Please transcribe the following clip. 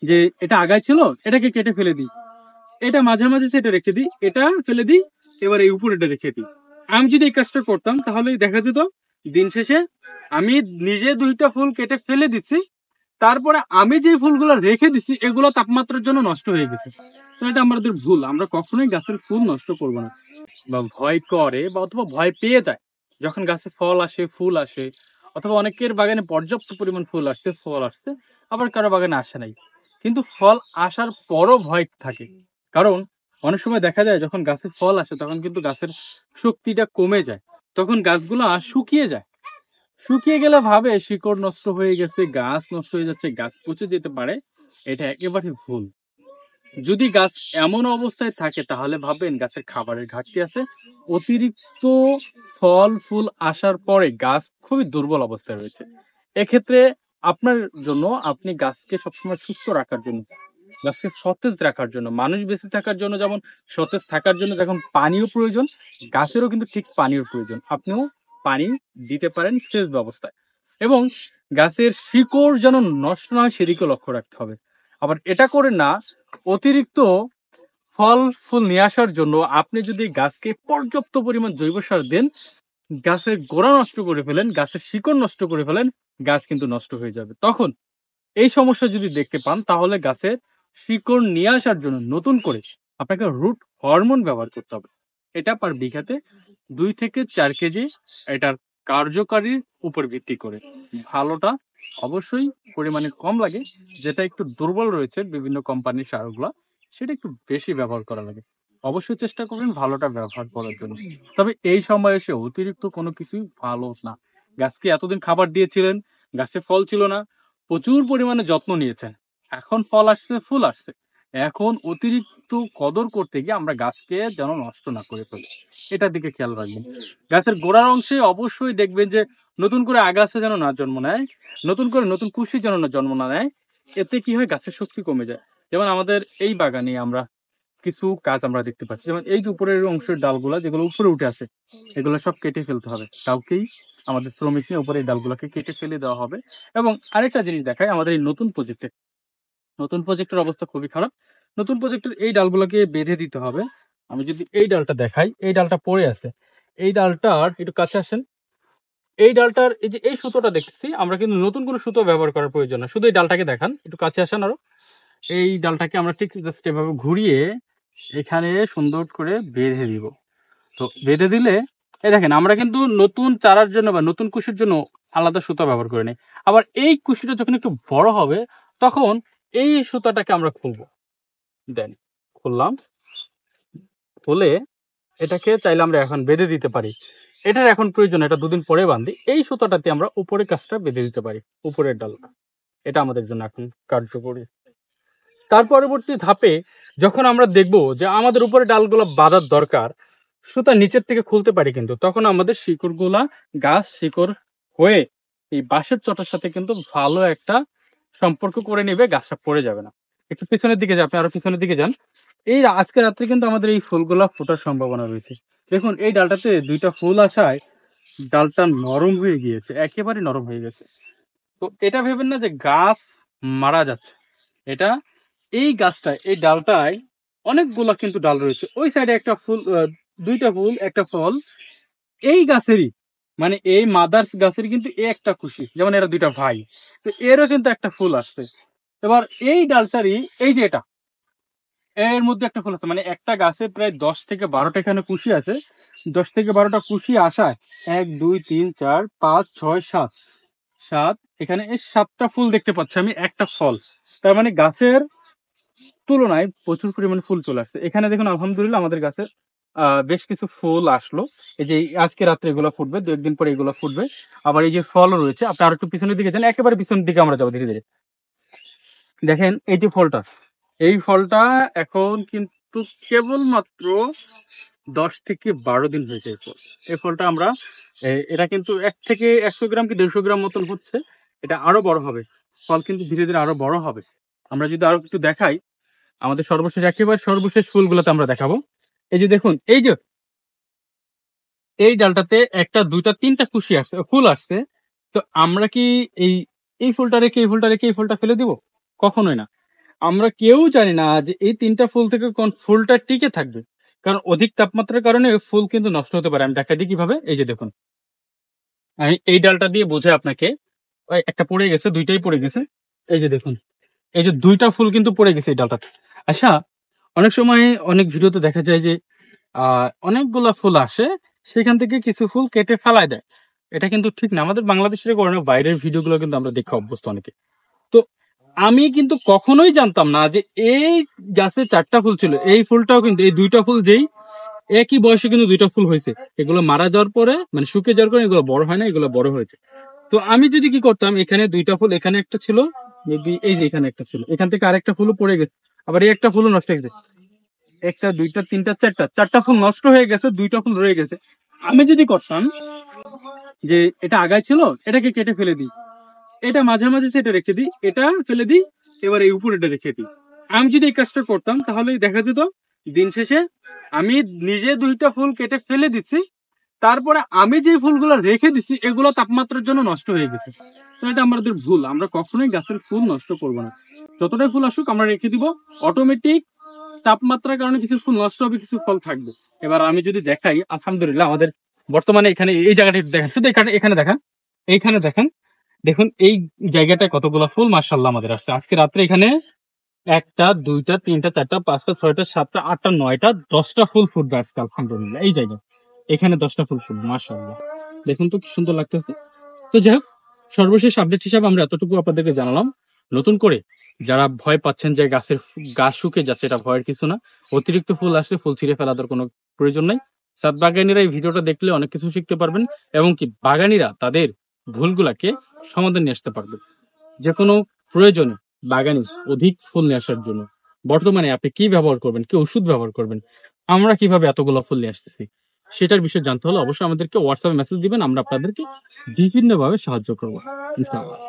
যে এটা আগায় ছিল, এটাকে কেটে ফেলে দিই, এটা মাঝামাঝি সেটা রেখে দিই, এটা ফেলে দিই, এবার এই উপরেটা রেখে দিই। আমি যদি এই কাজটা করতাম তাহলে দেখা যেত দিন শেষে আমি নিজে 2টা ফুল কেটে ফেলে দিচ্ছি, তারপরে আমি যে ফুলগুলো রেখে দিচ্ছি এগুলো তাপমাত্রার জন্য নষ্ট হয়ে গেছে। তো এটা আমাদের ভুল, আমরা কখনোই গাছের ফুল নষ্ট করব না। বা ভয় করে বা অথবা ভয় পেয়ে যায় যখন গাছে ফল আসে, ফুল আসে, অথবা অনেকের বাগানে পর্যাপ্ত পরিমাণ ফুল আসছে, ফল আসছে, আবার কারো বাগানে আসে নাই, কিন্তু ফল আসার পরও ভয় থাকে। কারণ অনেক সময় দেখা যায় যখন গাছে ফল আসে তখন কিন্তু গাছের শক্তিটা কমে যায়, তখন গাছগুলো শুকিয়ে যায়। শুকিয়ে গেলে ভাবে শিকড় নষ্ট হয়ে গেছে, গাছ নষ্ট হয়ে যাচ্ছে, গাছ পচে যেতে পারে। এটা একেবারে ভুল। যদি গাছ এমন অবস্থায় থাকে তাহলে ভাববেন গাছের খাবারের ঘাটতি আছে। অতিরিক্ত ফল ফুল আসার পরে গাছ খুবই দুর্বল অবস্থায় রয়েছে। এক্ষেত্রে আপনার জন্য, আপনি গাছকে সবসময় সুস্থ রাখার জন্য, গাছকে সতেজ রাখার জন্য, মানুষ বেঁচে থাকার জন্য যেমন সতেজ থাকার জন্য যখন পানিও প্রয়োজন, গাছেরও কিন্তু ঠিক পানির প্রয়োজন। আপনিও পানি দিতে পারেন সেচ ব্যবস্থায়, এবং গাছের শিকড় যেন নষ্ট না হয় সেদিকে লক্ষ্য রাখতে হবে। আবার এটা করে না, অতিরিক্ত ফল ফুল নিয়ে আসার জন্য আপনি যদি গাছকে পর্যাপ্ত পরিমাণ জৈব সার দেন, গাছের গোড়া নষ্ট করে ফেলেন, গাছের শিকড় নষ্ট করে ফেলেন, গাছ কিন্তু নষ্ট হয়ে যাবে। তখন এই সমস্যা যদি দেখতে পান তাহলে গাছের শিকড় নিয়ে আসার জন্য নতুন করে আপনাকে রুট হরমোন ব্যবহার করতে হবে। এটা পার বিঘাতে 2 থেকে 4 কেজি, এটার কার্যকারীর উপর ভিত্তি করে। ভালোটা অবশ্যই পরিমাণে কম লাগে, যেটা একটু দুর্বল রয়েছে বিভিন্ন কোম্পানির সারগুলা, সেটা একটু বেশি ব্যবহার করা লাগে। অবশ্যই চেষ্টা করবেন ভালোটা ব্যবহার করার জন্য। তবে এই সময় এসে অতিরিক্ত কোনো কিছুই ভালো না। গাছকে এতদিন খাবার দিয়েছিলেন, গাছে ফল ছিল না, প্রচুর পরিমাণে যত্ন নিয়েছেন, এখন ফল আসছে, ফুল আসছে, এখন অতিরিক্ত কদর করতে গিয়ে আমরা গাছকে যেন নষ্ট না করে ফেলি, এটার দিকে খেয়াল রাখবেন। গাছের গোড়ার অংশে অবশ্যই দেখবেন যে নতুন করে আগাছা যেন না জন্ম নেয়, নতুন করে নতুন কুশি যেন না জন্ম না নেয়। এতে কি হয়, গাছের শক্তি কমে যায়। যেমন আমাদের এই বাগানে আমরা কিছু কাজ আমরা দেখতে পাচ্ছি, যেমন এই যে উপরের অংশের ডালগুলা যেগুলো উপরে উঠে আছে, এগুলো সব কেটে ফেলতে হবে। কাউকেই আমাদের শ্রমিক নিয়ে উপরে এই ডালগুলোকে কেটে ফেলে দেওয়া হবে। এবং আরেকটা জিনিস দেখায়, আমাদের এই নতুন প্রজেক্টের অবস্থা খুবই খারাপ। নতুন প্রজেক্টের এই ডালগুলোকে বেঁধে দিতে হবে। আমি যদি এই ডালটা দেখাই, এই ডালটা পড়ে আছে, এই ডালটার একটু কাছে আসেন, এই ডালটার এই যে এই সুতোটা দেখতেছি, আমরা কিন্তু নতুন কোনো সুতো ব্যবহার করার প্রয়োজন না, শুধু এই ডালটাকে দেখান, একটু কাছে আসেন আরো। এই ডালটাকে আমরা ঠিক জাস্ট এভাবে ঘুরিয়ে এখানে সুন্দর করে বেঁধে দিব। তো বেঁধে দিলে এই দেখেন, আমরা কিন্তু নতুন চারার জন্য বা নতুন কুশির জন্য আলাদা সুতা ব্যবহার করে নিই। আবার এই কুশিটা যখন একটু বড় হবে তখন এই সুতাটাকে আমরা খুলবো। দেন খুললাম, খুলে এটাকে চাইলে আমরা এখন বেঁধে দিতে পারি। এটার এখন প্রয়োজন, এটা 2 দিন পরে বাঁধি। এই সুতাটাতে আমরা উপরের কাজটা বেঁধে দিতে পারি, উপরের ডালটা। এটা আমাদের জন্য এখন কার্যকরী। তার পরবর্তী ধাপে যখন আমরা দেখব যে আমাদের উপরে ডালগুলো বাঁধার দরকার, সুতা নিচের থেকে খুলতে পারি, কিন্তু তখন আমাদের শিকড়গুলা গাছ শিকড় হয়ে এই বাঁশের চটার সাথে কিন্তু ভালো একটা সম্পর্ক করে নেবে, গাছটা পড়ে যাবে না। একটু পিছনের দিকে যান, আপনি আরো পিছনের দিকে যান। এই আজকে রাত্রে কিন্তু আমাদের এই ফুলগুলা ফোটার সম্ভাবনা রয়েছে। দেখুন এই ডালটাতে 2টা ফুল আসায় ডালটা নরম হয়ে গিয়েছে, একেবারে নরম হয়ে গেছে। তো এটা ভেবেন না যে গাছ মারা যাচ্ছে, এটা এই গাছটায়, এই ডালটায় অনেকগুলা কিন্তু ডাল রয়েছে, ওই সাইডে একটা ফুল, 2টা ফুল, একটা ফল এই গাছেরই, মানে এই মাদার্স গাছের কিন্তু এ একটা খুশি, যেমন এরা 2টা ভাই, তো এরও কিন্তু একটা ফুল আসছে। এবার এই ডালটারই এই যে এটা, এর মধ্যে একটা ফুল আছে, মানে একটা গাছে প্রায় 10 থেকে 12টা এখানে কুশি আছে। 10 থেকে 12টা কুশি আসায় 1 2 3 4 5 6 7, এখানে এই 7টা ফুল দেখতে পাচ্ছি আমি, একটা ফল। তার মানে গাছের তুলনায় প্রচুর পরিমাণে ফুল চলে আসছে। এখানে দেখুন আলহামদুলিল্লাহ আমাদের গাছে বেশ কিছু ফুল আসলো। এই যে আজকে রাত্রে এগুলো ফুটবে, 2 একদিন পরে এগুলো ফুটবে। আবার এই যে ফলও রয়েছে, আপনি আর একটু পিছনের দিকে যান, একেবারে পিছনের দিকে আমরা যাবো ধীরে ধীরে। দেখেন এই যে ফলটা, এই ফলটা এখন কিন্তু কেবলমাত্র 10 থেকে 12 দিন হয়েছে এই ফল। এই ফলটা আমরা এটা কিন্তু 1 থেকে 100 গ্রাম কি 150 গ্রাম মতন হচ্ছে। এটা আরো বড় হবে, ফল কিন্তু ধীরে ধীরে আরো বড় হবে। আমরা যদি আরো কিছু দেখাই, আমাদের সর্বশেষ একেবারে সর্বশেষ ফুলগুলোতে আমরা দেখাবো। এই যে দেখুন, এই যে এই ডালটাতে 1 2 3টা কুশি আসছে, ফুল আসছে। তো আমরা কি এই এই ফুলটা রেখে এই ফুলটা রেখে এই ফুলটা ফেলে দিব? কখনোই না। আমরা কেউ জানি না যে এই তিনটা ফুল থেকে কোন ফুলটা টিকে থাকবে, কারণ অধিক তাপমাত্রার কারণে ফুল কিন্তু নষ্ট হতে পারে। আমি দেখাই দিই কিভাবে। এই যে দেখুন, আমি এই ডালটা দিয়ে বোঝাই আপনাকে। একটা পড়ে গেছে, দুইটাই পড়ে গেছে। এই যে দেখুন, এই যে দুইটা ফুল কিন্তু পড়ে গেছে এই ডালটাতে। আচ্ছা, অনেক সময় অনেক ভিডিওতে দেখা যায় যে অনেকগুলা ফুল আসে, সেখান থেকে কিছু ফুল কেটে ফেলায় দেয়। এটা কিন্তু ঠিক না। আমাদের বাংলাদেশের কারণে বাইরের ভিডিওগুলো কিন্তু আমরা দেখে অভ্যস্ত অনেকে। তো আমি কিন্তু কখনোই জানতাম না যে এই গাছে 4টা ফুল ছিল। এই ফুলটাও কিন্তু, এই দুইটা ফুল যেই একই বয়সে কিন্তু দুইটা ফুল হয়েছে। এগুলো মারা যাওয়ার পরে, মানে শুকিয়ে যাওয়ার পরে এগুলো বড় হয় না, এগুলো বড় হয়েছে। তো আমি যদি কি করতাম, এখানে দুইটা ফুল, এখানে একটা ছিল, মেবি এই যে এখানে একটা ছিল, এখান থেকে আরেকটা ফুলও পড়ে গেছে, আবার এই একটা ফুলও নষ্ট হয়ে গেছে। একটা, দুইটা, তিনটা, চারটা ফুল নষ্ট হয়ে গেছে, দুইটা ফুল রয়ে গেছে। আমি যদি করতাম যে এটা আগায় ছিল, এটাকে কেটে ফেলে দিই, এটা মাঝামাঝি সেটা রেখে দিই, এটা ফেলে দিই, এবার এই উপরেটা রেখে দিই। আমি যদি এই কাজটা করতাম তাহলে দেখা যেত দিন শেষে আমি নিজে দুইটা ফুল কেটে ফেলে দিচ্ছি, তারপরে আমি যে ফুলগুলো রেখে দিচ্ছি এগুলো তাপমাত্রার জন্য নষ্ট হয়ে গেছে। তো এটা আমাদের ভুল। আমরা কখনোই গাছের ফুল নষ্ট করব না। যতটাই ফুল আসুক আমরা রেখে দিব। অটোমেটিক তাপমাত্রার কারণে কিছু ফুল নষ্ট হবে, কিছু ফল থাকবে। এবার আমি যদি দেখাই, আলহামদুলিল্লাহ আমাদের বর্তমানে এখানে এই জায়গাটা দেখেন, শুধু এখানে এখানে দেখেন, এইখানে দেখেন, দেখুন এই জায়গাটায় কতগুলো ফুল মাশাআল্লাহ আমাদের আসছে আজকে রাত্রে। এখানে একটা, দুইটা, তিনটা, চারটা, পাঁচটা, ছয়টা, সাতটা, আটটা, নয়টা, 10টা ফুল ফুটবে আজকে আলহামদুলিল্লাহ। এই জায়গায় এখানে 10টা ফুল ফুটবে মাশাআল্লাহ। দেখুন তো কি সুন্দর লাগতেছে। তো যাই হোক, সর্বশেষ আপডেট হিসাবে আমরা এতটুকু আপনাদেরকে জানালাম। নতুন করে যারা ভয় পাচ্ছেন যে গাছ শুকিয়ে যাচ্ছে, এটা ভয়ের কিছু না। অতিরিক্ত ফুল আসলে ফুল ছিঁড়ে ফেলার কোনো প্রয়োজন নাই। ছাদ বাগানিরা এই ভিডিওটা দেখলে অনেক কিছু শিখতে পারবেন, এবং কি বাগানিরা তাদের ভুলগুলাকে সমাধান নিয়ে আসতে পারবে। যে কোনো প্রয়োজনে বাগানে অধিক ফুল নিয়ে আসার জন্য বর্তমানে আপনি কি ব্যবহার করবেন, কি ওষুধ ব্যবহার করবেন, আমরা কিভাবে এতগুলো ফুল নিয়ে আসতেছি, সেটার বিষয়ে জানতে হলে অবশ্যই আমাদেরকে হোয়াটসঅ্যাপে মেসেজ দিবেন। আমরা আপনাদেরকে বিভিন্নভাবে সাহায্য করবো ইনশাআল্লাহ।